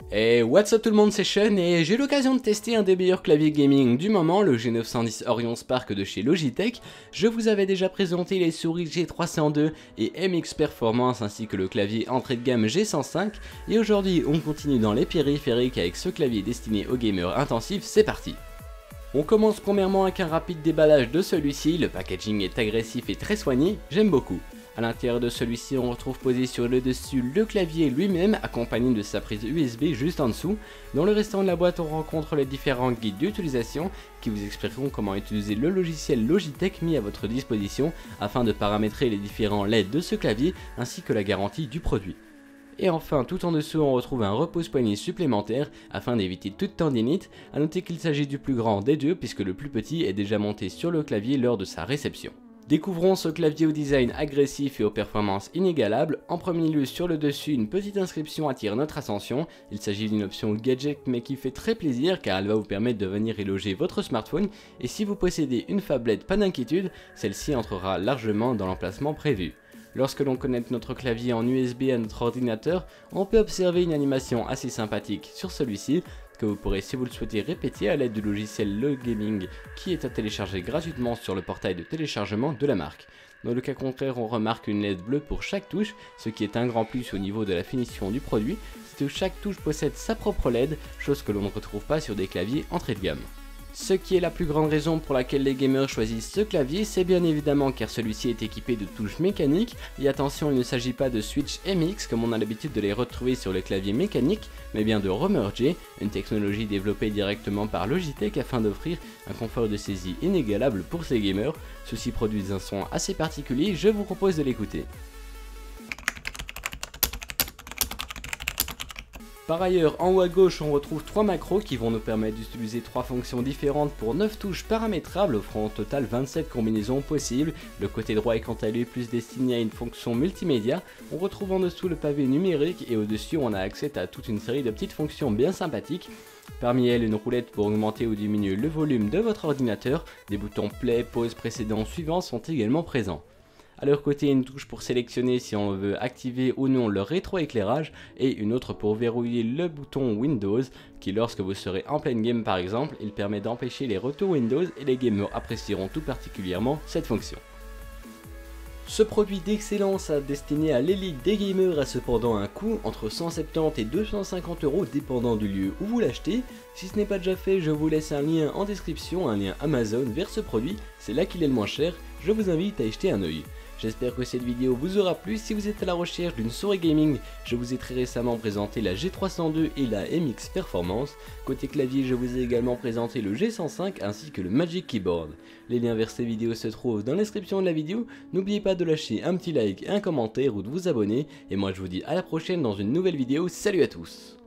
Et what's up tout le monde, c'est Sean et j'ai eu l'occasion de tester un des meilleurs claviers gaming du moment, le G910 Orion Spark de chez Logitech. Je vous avais déjà présenté les souris G302 et MX Performance ainsi que le clavier entrée de gamme G105 et aujourd'hui on continue dans les périphériques avec ce clavier destiné aux gamers intensifs, c'est parti. On commence premièrement avec un rapide déballage de celui-ci, le packaging est agressif et très soigné, j'aime beaucoup. A l'intérieur de celui-ci on retrouve posé sur le dessus le clavier lui-même accompagné de sa prise USB juste en dessous. Dans le restant de la boîte on rencontre les différents guides d'utilisation qui vous expliqueront comment utiliser le logiciel Logitech mis à votre disposition afin de paramétrer les différents LED de ce clavier ainsi que la garantie du produit. Et enfin, tout en dessous, on retrouve un repose-poignet supplémentaire afin d'éviter toute tendinite. A noter qu'il s'agit du plus grand des deux puisque le plus petit est déjà monté sur le clavier lors de sa réception. Découvrons ce clavier au design agressif et aux performances inégalables. En premier lieu, sur le dessus, une petite inscription attire notre attention. Il s'agit d'une option gadget mais qui fait très plaisir car elle va vous permettre de venir y loger votre smartphone. Et si vous possédez une phablette, pas d'inquiétude, celle-ci entrera largement dans l'emplacement prévu. Lorsque l'on connecte notre clavier en USB à notre ordinateur, on peut observer une animation assez sympathique sur celui-ci que vous pourrez si vous le souhaitez répéter à l'aide du logiciel Le Gaming qui est à télécharger gratuitement sur le portail de téléchargement de la marque. Dans le cas contraire, on remarque une LED bleue pour chaque touche, ce qui est un grand plus au niveau de la finition du produit, c'est que chaque touche possède sa propre LED, chose que l'on ne retrouve pas sur des claviers entrée de gamme. Ce qui est la plus grande raison pour laquelle les gamers choisissent ce clavier, c'est bien évidemment car celui-ci est équipé de touches mécaniques, et attention, il ne s'agit pas de switch MX comme on a l'habitude de les retrouver sur les claviers mécaniques, mais bien de Remerge, une technologie développée directement par Logitech afin d'offrir un confort de saisie inégalable pour ces gamers. Ceux-ci produisent un son assez particulier, je vous propose de l'écouter. Par ailleurs, en haut à gauche, on retrouve 3 macros qui vont nous permettre d'utiliser 3 fonctions différentes pour 9 touches paramétrables, offrant au total 27 combinaisons possibles. Le côté droit est quant à lui plus destiné à une fonction multimédia. On retrouve en dessous le pavé numérique et au-dessus on a accès à toute une série de petites fonctions bien sympathiques. Parmi elles, une roulette pour augmenter ou diminuer le volume de votre ordinateur. Des boutons play, pause, précédent, suivant sont également présents. A leur côté, une touche pour sélectionner si on veut activer ou non le rétroéclairage et une autre pour verrouiller le bouton Windows qui, lorsque vous serez en pleine game par exemple, il permet d'empêcher les retours Windows et les gamers apprécieront tout particulièrement cette fonction. Ce produit d'excellence destiné à l'élite des gamers a cependant un coût entre 170 et 250 € dépendant du lieu où vous l'achetez. Si ce n'est pas déjà fait, je vous laisse un lien en description, un lien Amazon vers ce produit, c'est là qu'il est le moins cher, je vous invite à y jeter un œil. J'espère que cette vidéo vous aura plu. Si vous êtes à la recherche d'une souris gaming, je vous ai très récemment présenté la G302 et la MX Performance. Côté clavier, je vous ai également présenté le G105 ainsi que le Magic Keyboard. Les liens vers ces vidéos se trouvent dans la description de la vidéo. N'oubliez pas de lâcher un petit like, un commentaire ou de vous abonner. Et moi je vous dis à la prochaine dans une nouvelle vidéo. Salut à tous!